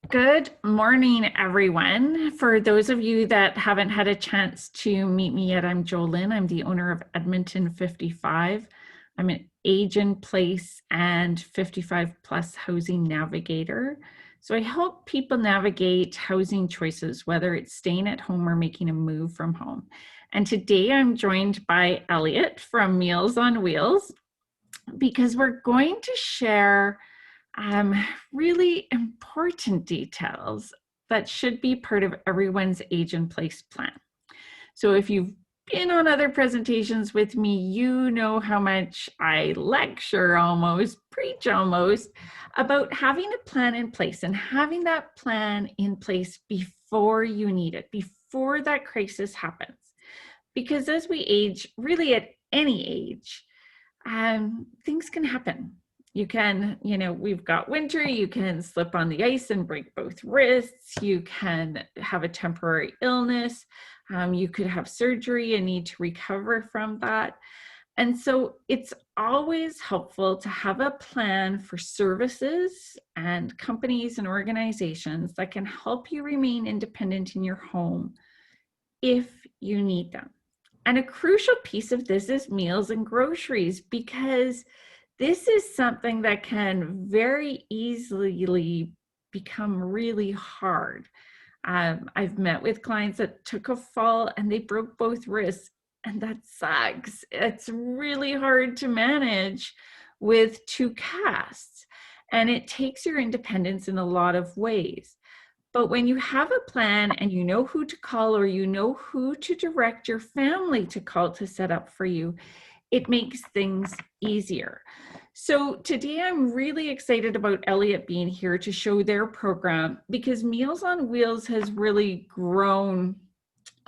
Good morning, everyone. For those of you that haven't had a chance to meet me yet, I'm Jolyn. I'm the owner of Edmonton 55. I'm an age in place and 55 plus housing navigator. So I help people navigate housing choices, whether it's staying at home or making a move from home. And today I'm joined by Elliot from Meals on Wheels because we're going to share really important details that should be part of everyone's age and place plan. So if you've been on other presentations with me, you know how much I lecture almost, preach almost, about having a plan in place and having that plan in place before you need it, before that crisis happens. Because as we age, really at any age, things can happen. We've got winter, you can slip on the ice and break both wrists, you can have a temporary illness, you could have surgery and need to recover from that. And so it's always helpful to have a plan for services and companies and organizations that can help you remain independent in your home if you need them. And a crucial piece of this is meals and groceries, because this is something that can very easily become really hard. I've met with clients that took a fall and they broke both wrists, and that sucks. It's really hard to manage with two casts, and it takes your independence in a lot of ways. But when you have a plan and you know who to call, or you know who to direct your family to call to set up for you, it makes things easier. So today I'm really excited about Elliot being here to show their program, because Meals on Wheels has really grown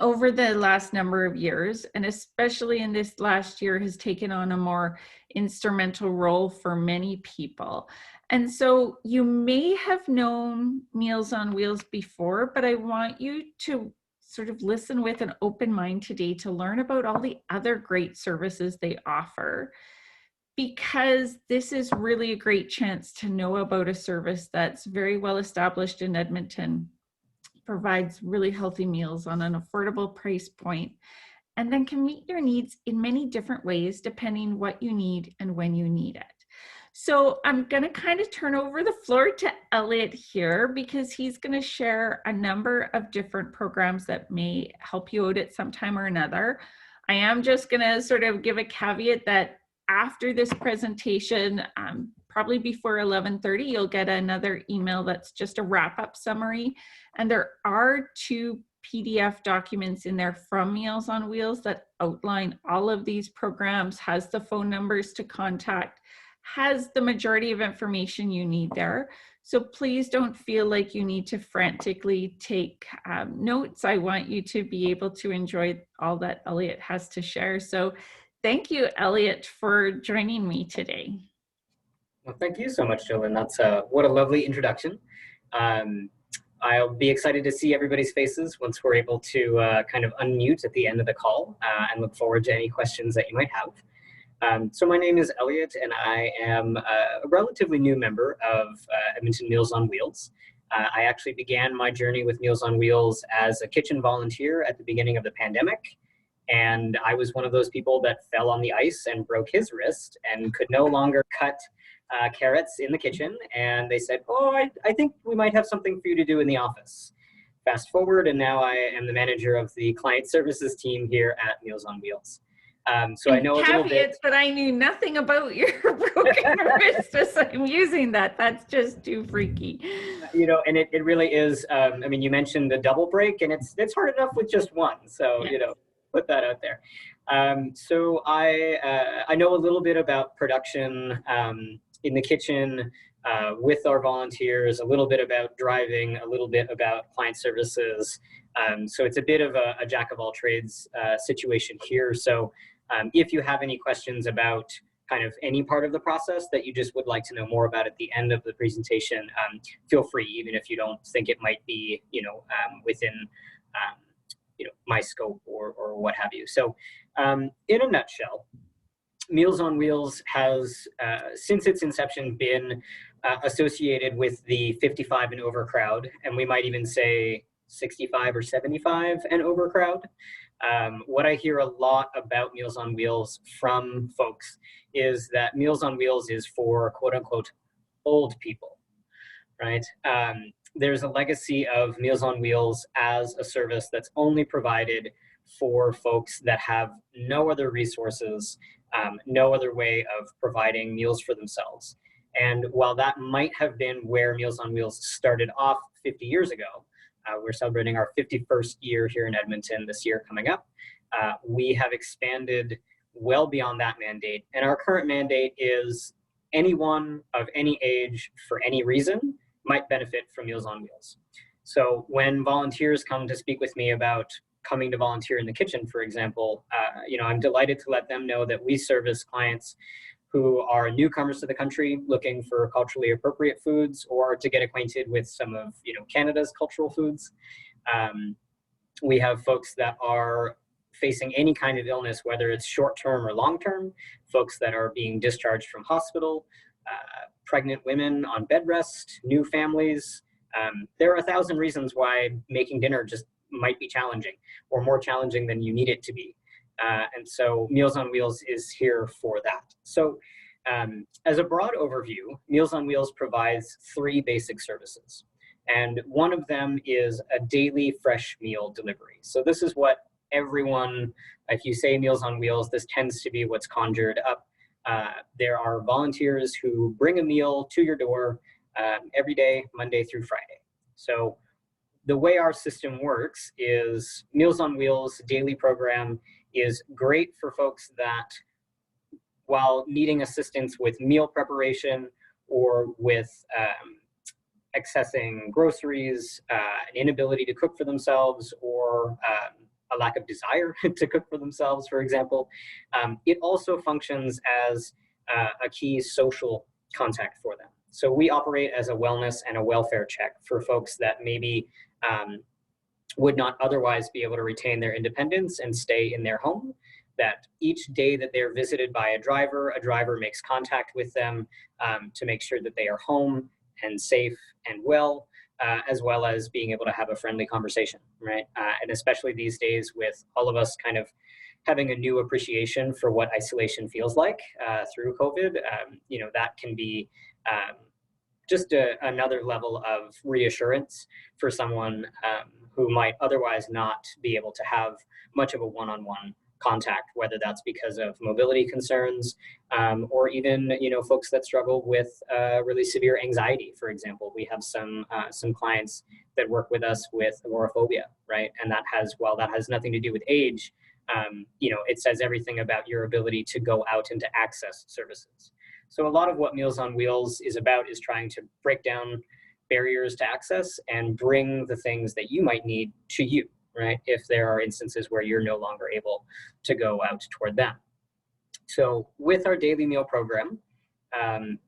over the last number of years, and especially in this last year has taken on a more instrumental role for many people. And so you may have known Meals on Wheels before, but I want you to sort of listen with an open mind today to learn about all the other great services they offer, because this is really a great chance to know about a service that's very well established in Edmonton, provides really healthy meals on an affordable price point, and then can meet your needs in many different ways depending what you need and when you need it. So I'm going to kind of turn over the floor to Elliot here, because he's going to share a number of different programs that may help you out at some time or another. I am just going to sort of give a caveat that after this presentation, probably before 11:30, you'll get another email that's just a wrap-up summary. And there are 2 PDF documents in there from Meals on Wheels that outline all of these programs, has the phone numbers to contact, has the majority of information you need there. So please don't feel like you need to frantically take notes. I want you to be able to enjoy all that Elliot has to share. So thank you, Elliot, for joining me today. Well, thank you so much, Jolyn. That's what a lovely introduction. I'll be excited to see everybody's faces once we're able to kind of unmute at the end of the call, and look forward to any questions that you might have. So my name is Elliot, and I am a relatively new member of Edmonton Meals on Wheels. I actually began my journey with Meals on Wheels as a kitchen volunteer at the beginning of the pandemic. And I was one of those people that fell on the ice and broke his wrist and could no longer cut carrots in the kitchen. And they said, oh, I think we might have something for you to do in the office. Fast forward, and now I am the manager of the client services team here at Meals on Wheels. So I know a little bit. But I knew nothing about your broken wrist as I'm using that. That's just too freaky. You know, and it really is. I mean, you mentioned the double break, and it's hard enough with just one. So, yes. You know, put that out there. So I know a little bit about production in the kitchen with our volunteers, a little bit about driving, a little bit about client services. So it's a bit of a jack of all trades situation here. So if you have any questions about kind of any part of the process that you just would like to know more about at the end of the presentation, feel free, even if you don't think it might be, you know, within you know, my scope or what have you. So in a nutshell, Meals on Wheels has, since its inception, been associated with the 55 and over crowd, and we might even say 65 or 75 and over crowd. What I hear a lot about Meals on Wheels from folks is that Meals on Wheels is for quote unquote old people, right? There's a legacy of Meals on Wheels as a service that's only provided for folks that have no other resources, no other way of providing meals for themselves. And while that might have been where Meals on Wheels started off 50 years ago, we're celebrating our 51st year here in Edmonton this year coming up. We have expanded well beyond that mandate. And our current mandate is anyone of any age for any reason might benefit from Meals on Wheels. So when volunteers come to speak with me about coming to volunteer in the kitchen, for example, I'm delighted to let them know that we service clients who are newcomers to the country looking for culturally appropriate foods or to get acquainted with some of Canada's cultural foods. We have folks that are facing any kind of illness, whether it's short-term or long-term, folks that are being discharged from hospital, pregnant women on bed rest, new families. There are 1,000 reasons why making dinner just might be challenging or more challenging than you need it to be. And so Meals on Wheels is here for that. So as a broad overview, Meals on Wheels provides 3 basic services. And one of them is a daily fresh meal delivery. So this is what everyone, if you say Meals on Wheels, this tends to be what's conjured up. There are volunteers who bring a meal to your door every day, Monday through Friday. So the way our system works is Meals on Wheels daily program is great for folks that, while needing assistance with meal preparation or with accessing groceries, an inability to cook for themselves, or a lack of desire to cook for themselves, for example. It also functions as a key social contact for them. So we operate as a wellness and a welfare check for folks that maybe would not otherwise be able to retain their independence and stay in their home. That each day that they're visited by a driver makes contact with them to make sure that they are home and safe and well, as well as being able to have a friendly conversation, right? And especially these days with all of us kind of having a new appreciation for what isolation feels like through COVID, that can be just another level of reassurance for someone who might otherwise not be able to have much of a one-on-one contact, whether that's because of mobility concerns or even folks that struggle with really severe anxiety. For example, we have some clients that work with us with agoraphobia, right? And that has nothing to do with age. It says everything about your ability to go out and to access services. So a lot of what Meals on Wheels is about is trying to break down barriers to access and bring the things that you might need to you, right? If there are instances where you're no longer able to go out toward them. So with our daily meal program,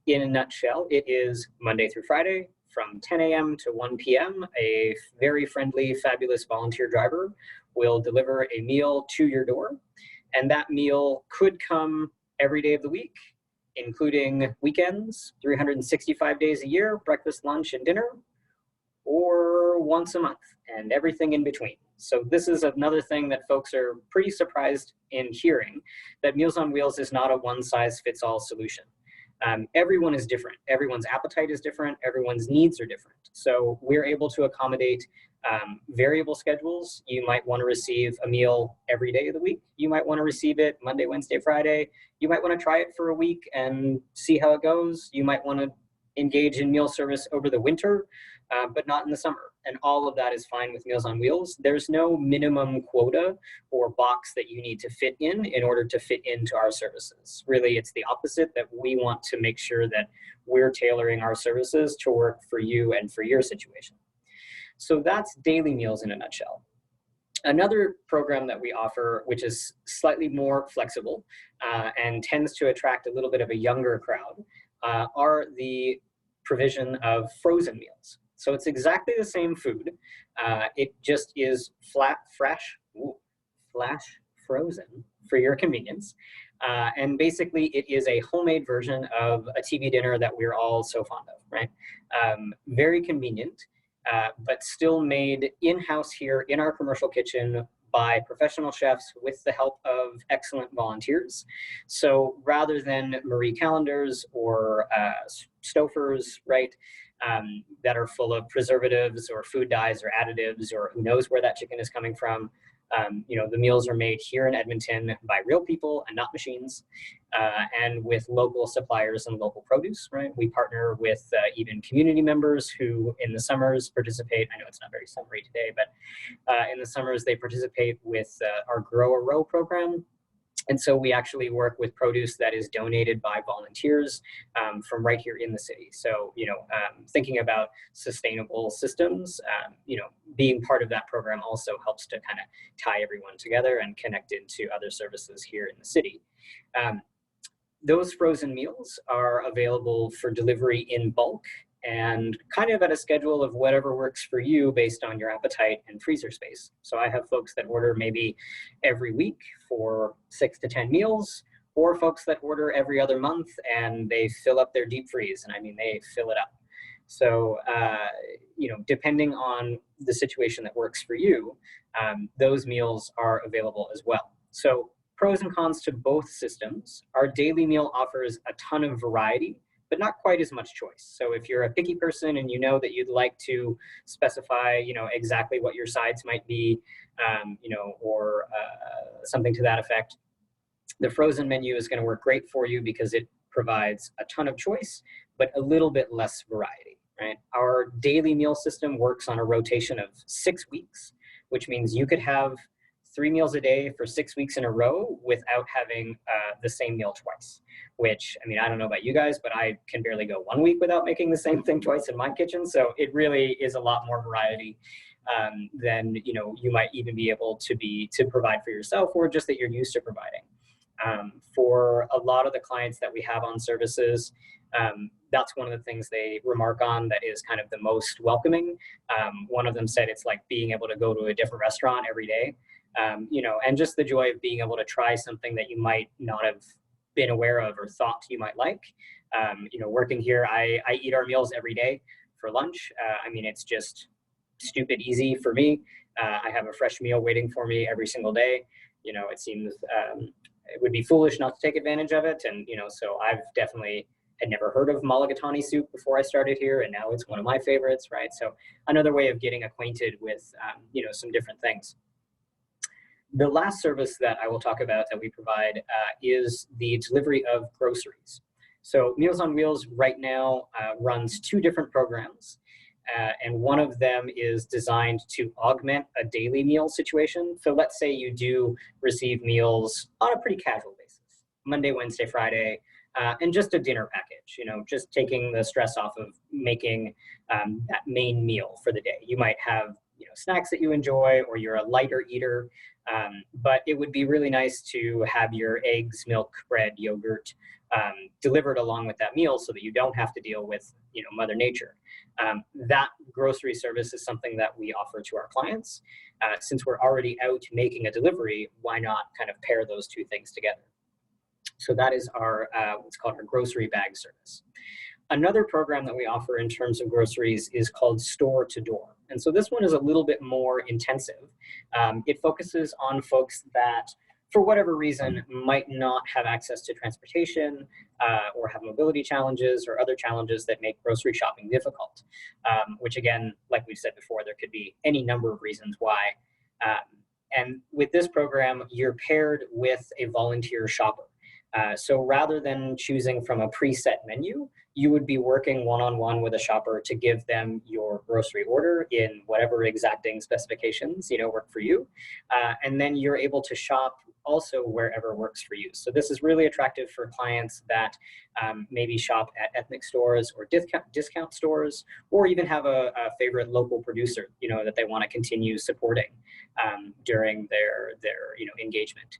in a nutshell, it is Monday through Friday from 10 a.m. to 1 p.m. A very friendly, fabulous volunteer driver will deliver a meal to your door. And that meal could come every day of the week, including weekends, 365 days a year, breakfast, lunch, and dinner, or once a month, and everything in between. So this is another thing that folks are pretty surprised in hearing, that Meals on Wheels is not a one-size-fits-all solution. Everyone is different. Everyone's appetite is different. Everyone's needs are different. So we're able to accommodate variable schedules. You might want to receive a meal every day of the week. You might want to receive it Monday, Wednesday, Friday. You might want to try it for a week and see how it goes. You might want to engage in meal service over the winter, but not in the summer. And all of that is fine with Meals on Wheels. There's no minimum quota or box that you need to fit in order to fit into our services. Really, it's the opposite, that we want to make sure that we're tailoring our services to work for you and for your situation. So that's daily meals in a nutshell. Another program that we offer, which is slightly more flexible and tends to attract a little bit of a younger crowd, are the provision of frozen meals. So it's exactly the same food. It just is flash frozen for your convenience. And basically, it is a homemade version of a TV dinner that we're all so fond of, right? Very convenient, but still made in-house here in our commercial kitchen by professional chefs with the help of excellent volunteers. So rather than Marie Callender's or Stofers, right, that are full of preservatives or food dyes or additives or who knows where that chicken is coming from, the meals are made here in Edmonton by real people and not machines, and with local suppliers and local produce, right? We partner with even community members who in the summers participate. I know it's not very summery today, but in the summers they participate with our Grow a Row program. And so we actually work with produce that is donated by volunteers from right here in the city. So, thinking about sustainable systems, being part of that program also helps to kind of tie everyone together and connect into other services here in the city. Those frozen meals are available for delivery in bulk and kind of at a schedule of whatever works for you based on your appetite and freezer space. So I have folks that order maybe every week for 6 to 10 meals, or folks that order every other month and they fill up their deep freeze. And I mean, they fill it up. So, depending on the situation that works for you, those meals are available as well. So pros and cons to both systems. Our daily meal offers a ton of variety, but not quite as much choice. So if you're a picky person and you know that you'd like to specify, exactly what your sides might be, or something to that effect, the frozen menu is going to work great for you because it provides a ton of choice, but a little bit less variety, right? Our daily meal system works on a rotation of 6 weeks, which means you could have 3 meals a day for 6 weeks in a row without having the same meal twice, which, I mean, I don't know about you guys, but I can barely go 1 week without making the same thing twice in my kitchen. So it really is a lot more variety than, you might even be able to provide for yourself, or just that you're used to providing. For a lot of the clients that we have on services, that's one of the things they remark on that is kind of the most welcoming. One of them said it's like being able to go to a different restaurant every day. And just the joy of being able to try something that you might not have been aware of or thought you might like. Working here, I eat our meals every day for lunch. It's just stupid easy for me. I have a fresh meal waiting for me every single day. It seems it would be foolish not to take advantage of it. And, so I've definitely had never heard of mulligatawny soup before I started here, and now it's one of my favorites, right? So another way of getting acquainted with, some different things. The last service that I will talk about that we provide is the delivery of groceries. So Meals on Wheels right now runs 2 different programs, and one of them is designed to augment a daily meal situation. So let's say you do receive meals on a pretty casual basis, Monday, Wednesday, Friday, and just a dinner package, just taking the stress off of making that main meal for the day. You might have snacks that you enjoy, or you're a lighter eater, but it would be really nice to have your eggs, milk, bread, yogurt delivered along with that meal so that you don't have to deal with Mother Nature. That grocery service is something that we offer to our clients. Since we're already out making a delivery, why not kind of pair those 2 things together? So that is our what's called our grocery bag service. Another program that we offer in terms of groceries is called Store to Door. And so this one is a little bit more intensive. It focuses on folks that, for whatever reason, might not have access to transportation or have mobility challenges or other challenges that make grocery shopping difficult, which again, like we said before, there could be any number of reasons why. And with this program, you're paired with a volunteer shopper. So rather than choosing from a preset menu, you would be working one-on-one with a shopper to give them your grocery order in whatever exacting specifications work for you. And then you're able to shop also wherever works for you. So this is really attractive for clients that maybe shop at ethnic stores or discount stores, or even have a favorite local producer that they want to continue supporting during their engagement.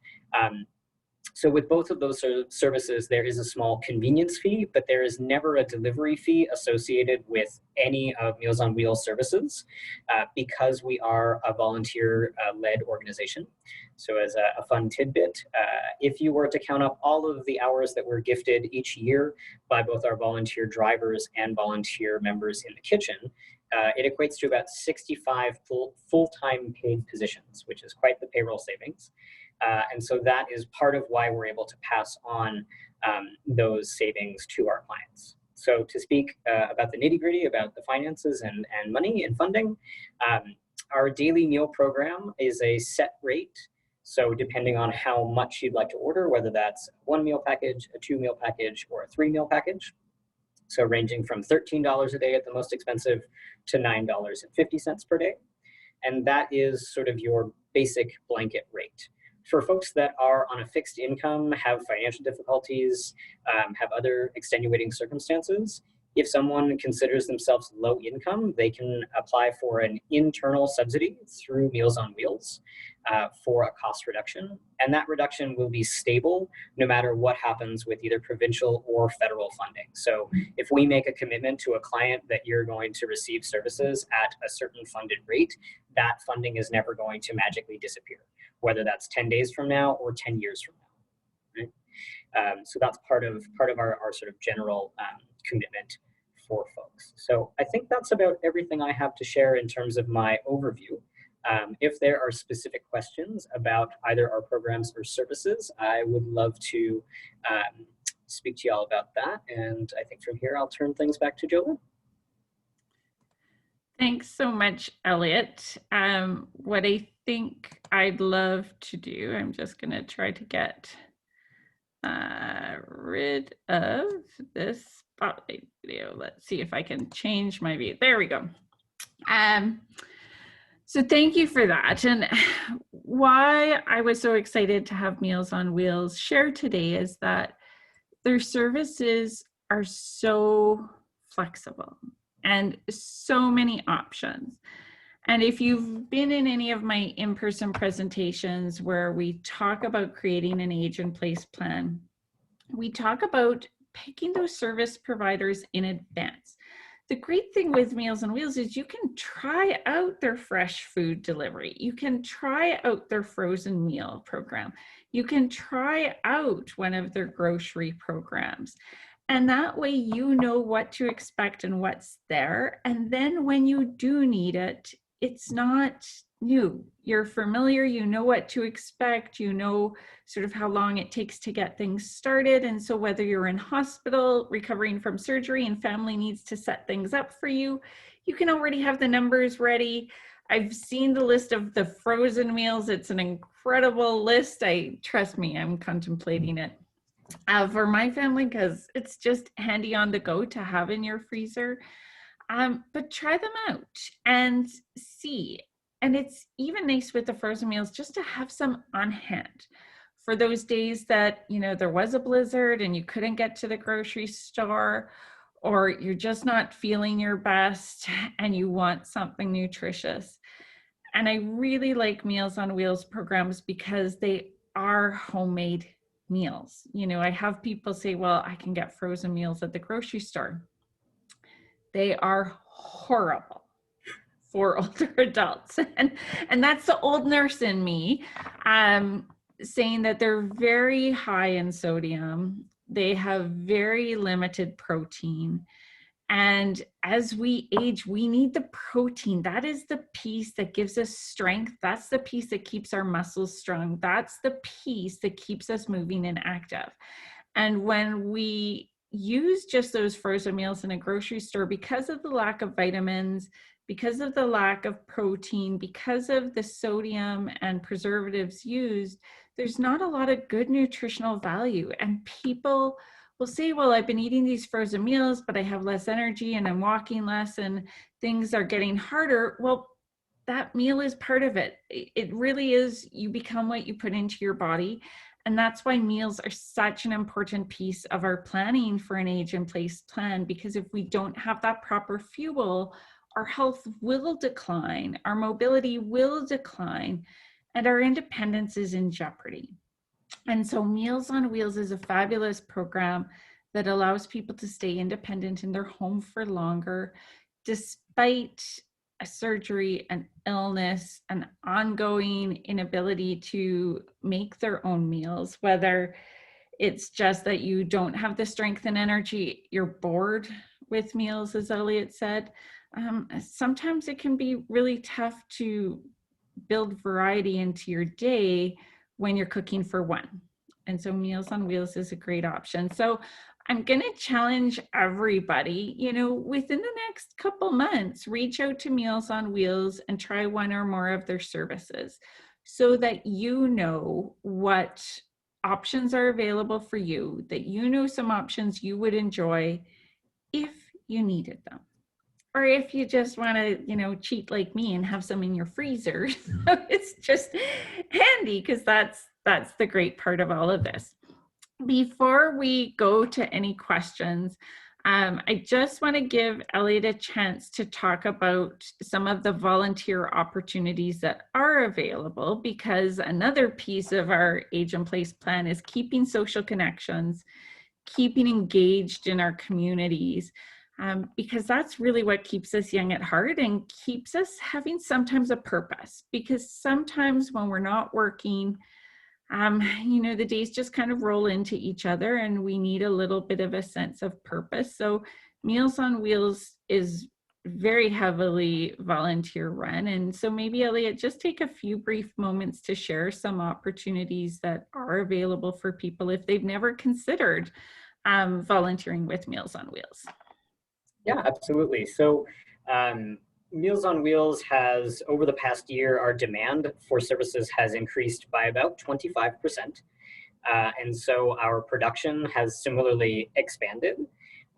So with both of those services, there is a small convenience fee, but there is never a delivery fee associated with any of Meals on Wheels services because we are a volunteer-led organization. So as a fun tidbit, if you were to count up all of the hours that we're gifted each year by both our volunteer drivers and volunteer members in the kitchen, it equates to about 65 full-time paid positions, which is quite the payroll savings. And so that is part of why we're able to pass on those savings to our clients. So to speak about the nitty gritty, about the finances and money and funding, our daily meal program is a set rate. So depending on how much you'd like to order, whether that's one meal package, a 2-meal package, or a 3-meal package. So ranging from $13 a day at the most expensive to $9.50 per day. And that is sort of your basic blanket rate. For folks that are on a fixed income, have financial difficulties, have other extenuating circumstances, if someone considers themselves low income, they can apply for an internal subsidy through Meals on Wheels for a cost reduction. And that reduction will be stable no matter what happens with either provincial or federal funding. So if we make a commitment to a client that you're going to receive services at a certain funded rate, that funding is never going to magically disappear, whether that's 10 days from now or 10 years from now. Right? So that's part of our sort of general commitment for folks. So I think that's about everything I have to share in terms of my overview. If there are specific questions about either our programs or services, I would love to speak to you all about that. And I think from here, I'll turn things back to Jolene. Thanks so much, Elliot. What I think I'd love to do, I'm just going to try to get rid of this spotlight video. Let's see if I can change my view. There we go. So thank you for that. And why I was so excited to have Meals on Wheels share today is that their services are so flexible and so many options. And if you've been in any of my in-person presentations where we talk about creating an age and place plan, we talk about picking those service providers in advance. The great thing with Meals on Wheels is you can try out their fresh food delivery. You can try out their frozen meal program. You can try out one of their grocery programs. And that way you know what to expect and what's there. And then when you do need it, it's not new. You're familiar, you know what to expect, you know sort of how long it takes to get things started. And so whether you're in hospital, recovering from surgery, and family needs to set things up for you, you can already have the numbers ready. I've seen the list of the frozen meals. It's an incredible list. Trust me, I'm contemplating it for my family because it's just handy on the go to have in your freezer. But try them out and see. And it's even nice with the frozen meals just to have some on hand for those days that, you know, there was a blizzard and you couldn't get to the grocery store, or you're just not feeling your best and you want something nutritious. And I really like Meals on Wheels programs because they are homemade meals. You know, I have people say, well, I can get frozen meals at the grocery store. They are horrible for older adults. And that's the old nurse in me saying that they're very high in sodium. They have very limited protein. And as we age, we need the protein. That is the piece that gives us strength. That's the piece that keeps our muscles strong. That's the piece that keeps us moving and active. And when we use just those frozen meals in a grocery store, because of the lack of vitamins, because of the lack of protein, because of the sodium and preservatives used, there's not a lot of good nutritional value. And people will say, well, I've been eating these frozen meals, but I have less energy and I'm walking less and things are getting harder. Well, that meal is part of it. It really is. You become what you put into your body. And that's why meals are such an important piece of our planning for an age and place plan, because if we don't have that proper fuel, our health will decline, our mobility will decline, and our independence is in jeopardy. And so Meals on Wheels is a fabulous program that allows people to stay independent in their home for longer, despite a surgery, an illness, an ongoing inability to make their own meals, whether it's just that you don't have the strength and energy, you're bored with meals, as Elliot said. Sometimes it can be really tough to build variety into your day when you're cooking for one. And so Meals on Wheels is a great option. So I'm going to challenge everybody, within the next couple months, reach out to Meals on Wheels and try one or more of their services so that you know what options are available for you, that you know some options you would enjoy if you needed them. Or if you just want to, cheat like me and have some in your freezer. It's just handy because that's the great part of all of this. Before we go to any questions, I just want to give Elliot a chance to talk about some of the volunteer opportunities that are available, because another piece of our Age in Place plan is keeping social connections, keeping engaged in our communities, because that's really what keeps us young at heart and keeps us having sometimes a purpose. Because sometimes when we're not working, the days just kind of roll into each other and we need a little bit of a sense of purpose. So Meals on Wheels is very heavily volunteer run. And so maybe Elliot, just take a few brief moments to share some opportunities that are available for people if they've never considered volunteering with Meals on Wheels. Yeah, absolutely. So Meals on Wheels has, over the past year, our demand for services has increased by about 25%. And so our production has similarly expanded.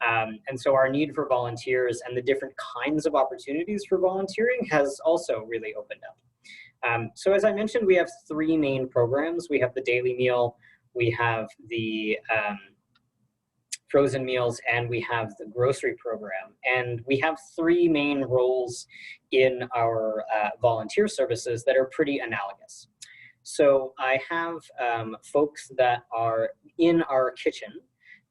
And so our need for volunteers and the different kinds of opportunities for volunteering has also really opened up. So as I mentioned, we have three main programs. We have the daily meal, we have the frozen meals, and we have the grocery program. And we have three main roles in our volunteer services that are pretty analogous. So I have folks that are in our kitchen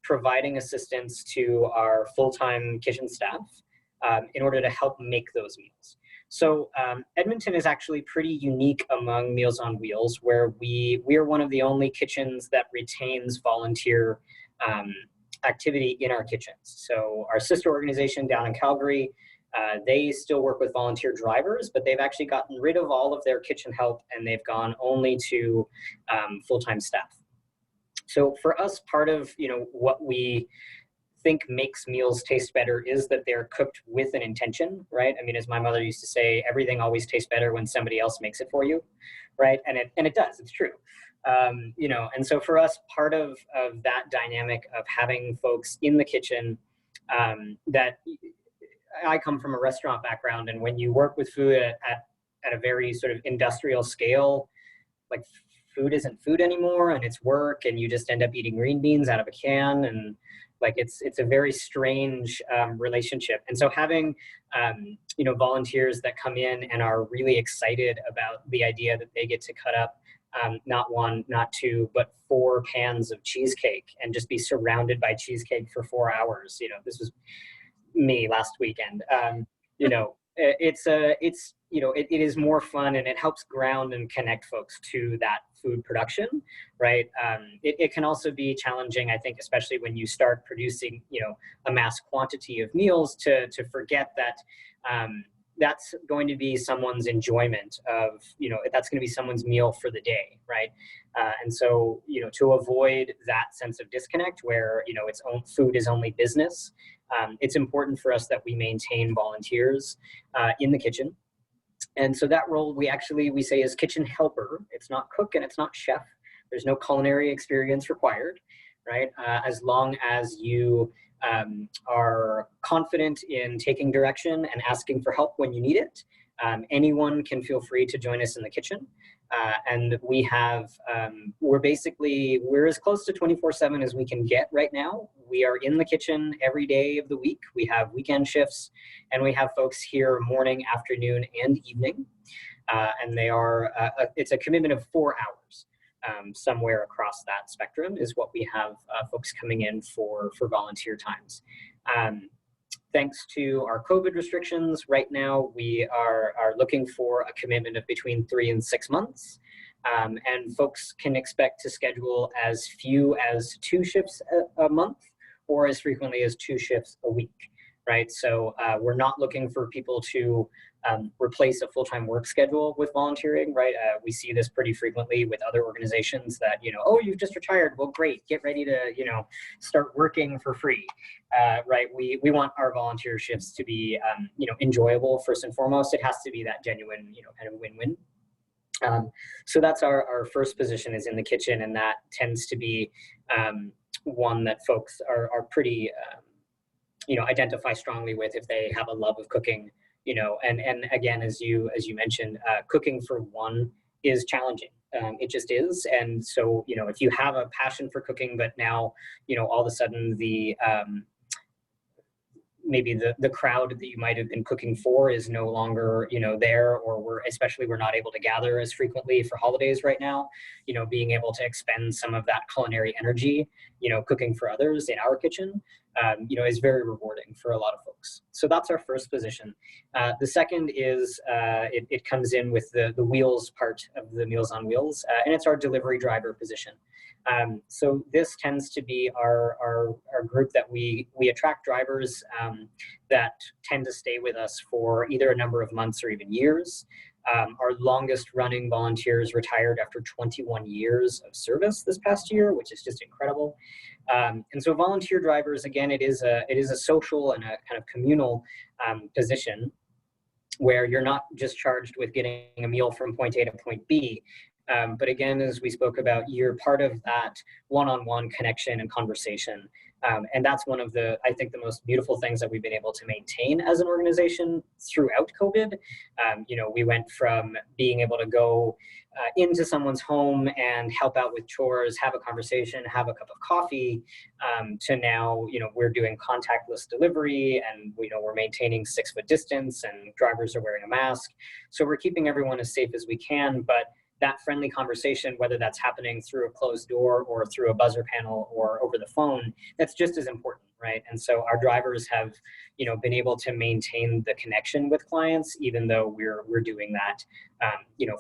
providing assistance to our full-time kitchen staff in order to help make those meals. So Edmonton is actually pretty unique among Meals on Wheels, where we are one of the only kitchens that retains volunteer activity in our kitchens. So our sister organization down in Calgary, they still work with volunteer drivers, but they've actually gotten rid of all of their kitchen help and they've gone only to full-time staff. So for us, part of what we think makes meals taste better is that they're cooked with an intention, right? I mean, as my mother used to say, everything always tastes better when somebody else makes it for you, right? And it does, it's true. And so for us, part of that dynamic of having folks in the kitchen, that I come from a restaurant background, and when you work with food at a very sort of industrial scale, like food isn't food anymore and it's work, and you just end up eating green beans out of a can, and like it's a very strange relationship. And so having volunteers that come in and are really excited about the idea that they get to cut up not one, not two, but 4 pans of cheesecake and just be surrounded by cheesecake for 4 hours. This was me last weekend. It is more fun, and it helps ground and connect folks to that food production, right? It can also be challenging, I think, especially when you start producing, a mass quantity of meals, to forget that that's going to be someone's enjoyment of, that's going to be someone's meal for the day, right? And so, to avoid that sense of disconnect where, its own food is only business, it's important for us that we maintain volunteers in the kitchen. And so that role we say is kitchen helper. It's not cook and it's not chef. There's no culinary experience required, right? As long as you are confident in taking direction and asking for help when you need it, anyone can feel free to join us in the kitchen. And we have, we're as close to 24/7 as we can get right now. We are in the kitchen every day of the week. We have weekend shifts, and we have folks here morning, afternoon, and evening. And they are, it's a commitment of 4 hours. somewhere across that spectrum is what we have folks coming in for volunteer times. Thanks to our COVID restrictions, right now we are looking for a commitment of between 3 and 6 months. And folks can expect to schedule as few as 2 shifts a month or as frequently as 2 shifts a week, right? So we're not looking for people to replace a full-time work schedule with volunteering, right? We see this pretty frequently with other organizations that, oh, you've just retired. Well, great, get ready to, start working for free, right? We want our volunteer shifts to be, enjoyable first and foremost. It has to be that genuine, kind of win-win. So that's our first position is in the kitchen, and that tends to be one that folks are pretty, identify strongly with if they have a love of cooking, and again, as you mentioned, cooking for one is challenging. It just is. And so, if you have a passion for cooking, but now, all of a sudden maybe the crowd that you might have been cooking for is no longer, there, or we're not able to gather as frequently for holidays right now, being able to expend some of that culinary energy, cooking for others in our kitchen, is very rewarding for a lot of folks. So that's our first position. The second is, it comes in with the wheels part of the Meals on Wheels, and it's our delivery driver position. So this tends to be our group that we attract drivers that tend to stay with us for either a number of months or even years. Our longest running volunteers retired after 21 years of service this past year, which is just incredible. And so volunteer drivers, again, it is a social and a kind of communal position where you're not just charged with getting a meal from point A to point B. But again, as we spoke about, you're part of that one-on-one connection and conversation. And that's one of I think the most beautiful things that we've been able to maintain as an organization throughout COVID. We went from being able to go into someone's home and help out with chores, have a conversation, have a cup of coffee, to now, we're doing contactless delivery, and we're maintaining 6-foot distance, and drivers are wearing a mask. So we're keeping everyone as safe as we can, but that friendly conversation, whether that's happening through a closed door or through a buzzer panel or over the phone, that's just as important, right? And so our drivers have, been able to maintain the connection with clients, even though we're doing that,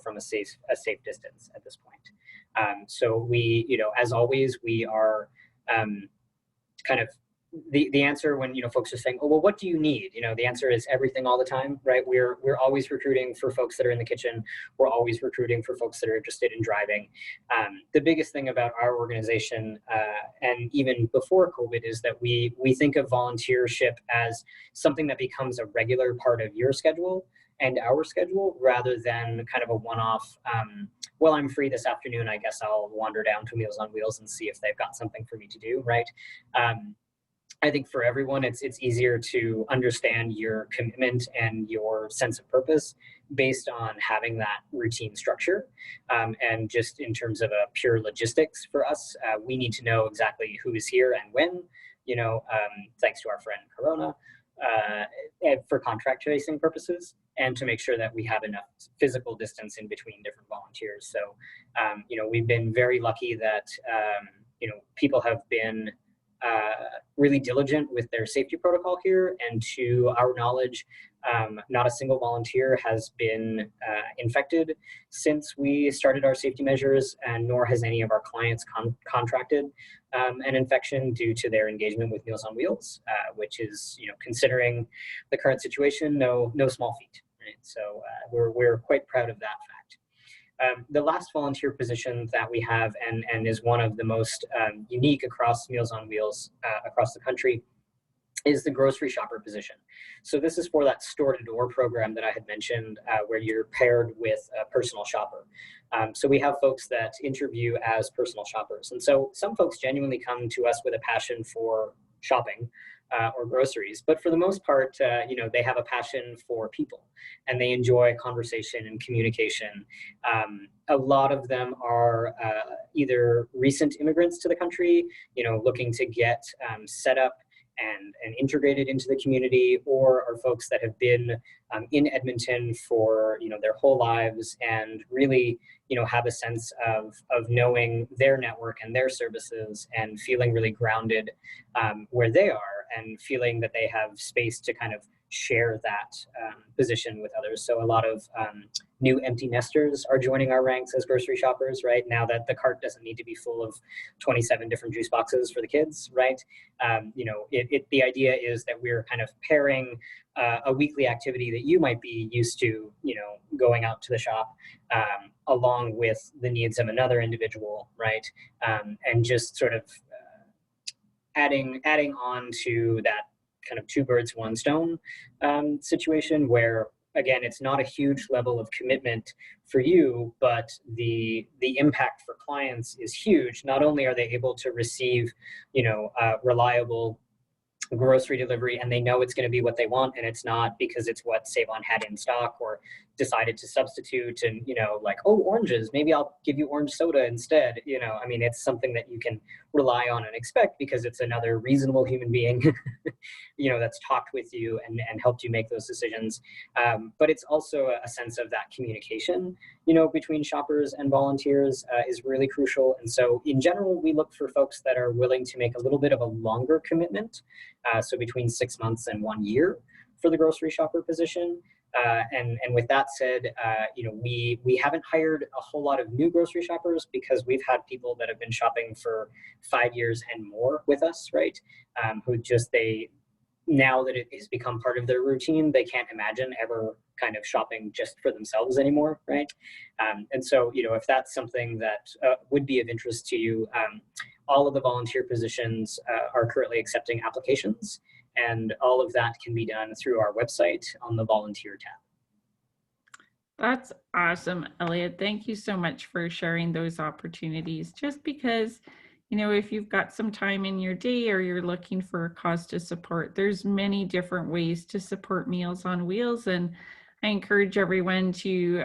from a safe distance at this point. So we, as always, we are kind of the answer when folks are saying, oh, well, what do you need? The answer is everything all the time, right? We're always recruiting for folks that are in the kitchen. We're always recruiting for folks that are interested in driving. The biggest thing about our organization, and even before COVID, is that we think of volunteership as something that becomes a regular part of your schedule and our schedule, rather than kind of a one-off, well, I'm free this afternoon, I guess I'll wander down to Meals on Wheels and see if they've got something for me to do, right? I think for everyone, it's easier to understand your commitment and your sense of purpose based on having that routine structure. And just in terms of a pure logistics for us, we need to know exactly who is here and when, thanks to our friend Corona, for contract tracing purposes, and to make sure that we have enough physical distance in between different volunteers. So, we've been very lucky that, people have been really diligent with their safety protocol here, and to our knowledge, not a single volunteer has been infected since we started our safety measures, and nor has any of our clients contracted an infection due to their engagement with Meals on Wheels, which is, considering the current situation, no small feat. Right? So we're quite proud of that fact. The last volunteer position that we have, and is one of the most unique across Meals on Wheels across the country, is the grocery shopper position. So this is for that store-to-door program that I had mentioned, where you're paired with a personal shopper. So we have folks that interview as personal shoppers. And so some folks genuinely come to us with a passion for shopping, or groceries, but for the most part, they have a passion for people, and they enjoy conversation and communication. A lot of them are either recent immigrants to the country, looking to get set up and integrated into the community, or are folks that have been in Edmonton for their whole lives, and really have a sense of knowing their network and their services and feeling really grounded where they are and feeling that they have space to kind of share that position with others. So a lot of new empty nesters are joining our ranks as grocery shoppers, right? Now that the cart doesn't need to be full of 27 different juice boxes for the kids, right? The idea is that we're kind of pairing a weekly activity that you might be used to, going out to the shop, along with the needs of another individual, right? And just sort of adding on to that kind of two birds, one stone situation where, again, it's not a huge level of commitment for you, but the impact for clients is huge. Not only are they able to receive, reliable grocery delivery and they know it's going to be what they want, and it's not because it's what Save On had in stock or decided to substitute, and like, oh, oranges, maybe I'll give you orange soda instead. It's something that you can rely on and expect because it's another reasonable human being that's talked with you and helped you make those decisions. But it's also a sense of that communication between shoppers and volunteers is really crucial. And so in general, we look for folks that are willing to make a little bit of a longer commitment, so between 6 months and 1 year for the grocery shopper position. And with that said, we haven't hired a whole lot of new grocery shoppers because we've had people that have been shopping for 5 years and more with us, right? Who just, now that it has become part of their routine, they can't imagine ever kind of shopping just for themselves anymore, right? And so, if that's something that would be of interest to you, all of the volunteer positions are currently accepting applications, and all of that can be done through our website on the volunteer tab. That's awesome, Elliot. Thank you so much for sharing those opportunities. Just because, if you've got some time in your day or you're looking for a cause to support, there's many different ways to support Meals on Wheels. And I encourage everyone to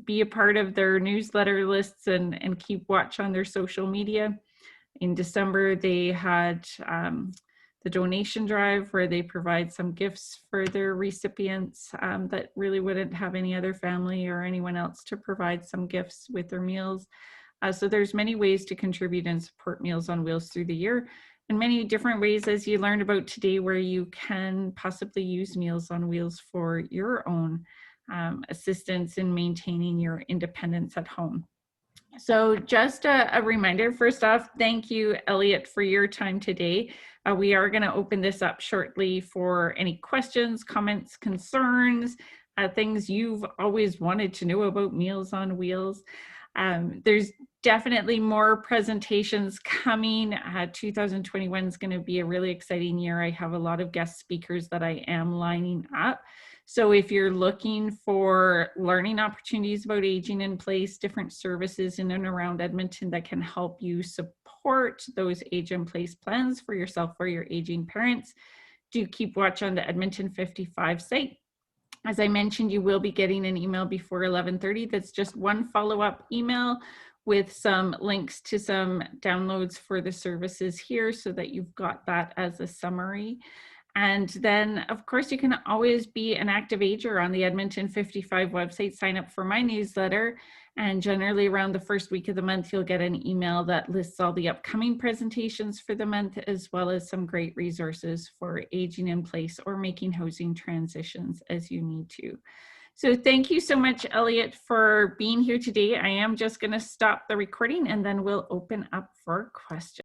be a part of their newsletter lists and keep watch on their social media. In December, they had the donation drive where they provide some gifts for their recipients that really wouldn't have any other family or anyone else to provide some gifts with their meals. So there's many ways to contribute and support Meals on Wheels through the year, and many different ways, as you learned about today, where you can possibly use Meals on Wheels for your own assistance in maintaining your independence at home. So just a reminder, first off, thank you, Elliot, for your time today. We are going to open this up shortly for any questions, comments, concerns, things you've always wanted to know about Meals on Wheels. There's definitely more presentations coming. 2021 is going to be a really exciting year. I have a lot of guest speakers that I am lining up. So if you're looking for learning opportunities about aging in place, different services in and around Edmonton that can help you support those age in place plans for yourself or your aging parents, do keep watch on the Edmonton 55 site. As I mentioned, you will be getting an email before 11:30. That's just one follow-up email with some links to some downloads for the services here so that you've got that as a summary. And then, of course, you can always be an active ager on the Edmonton 55 website. Sign up for my newsletter. And generally around the first week of the month, you'll get an email that lists all the upcoming presentations for the month, as well as some great resources for aging in place or making housing transitions as you need to. So thank you so much, Elliot, for being here today. I am just going to stop the recording and then we'll open up for questions.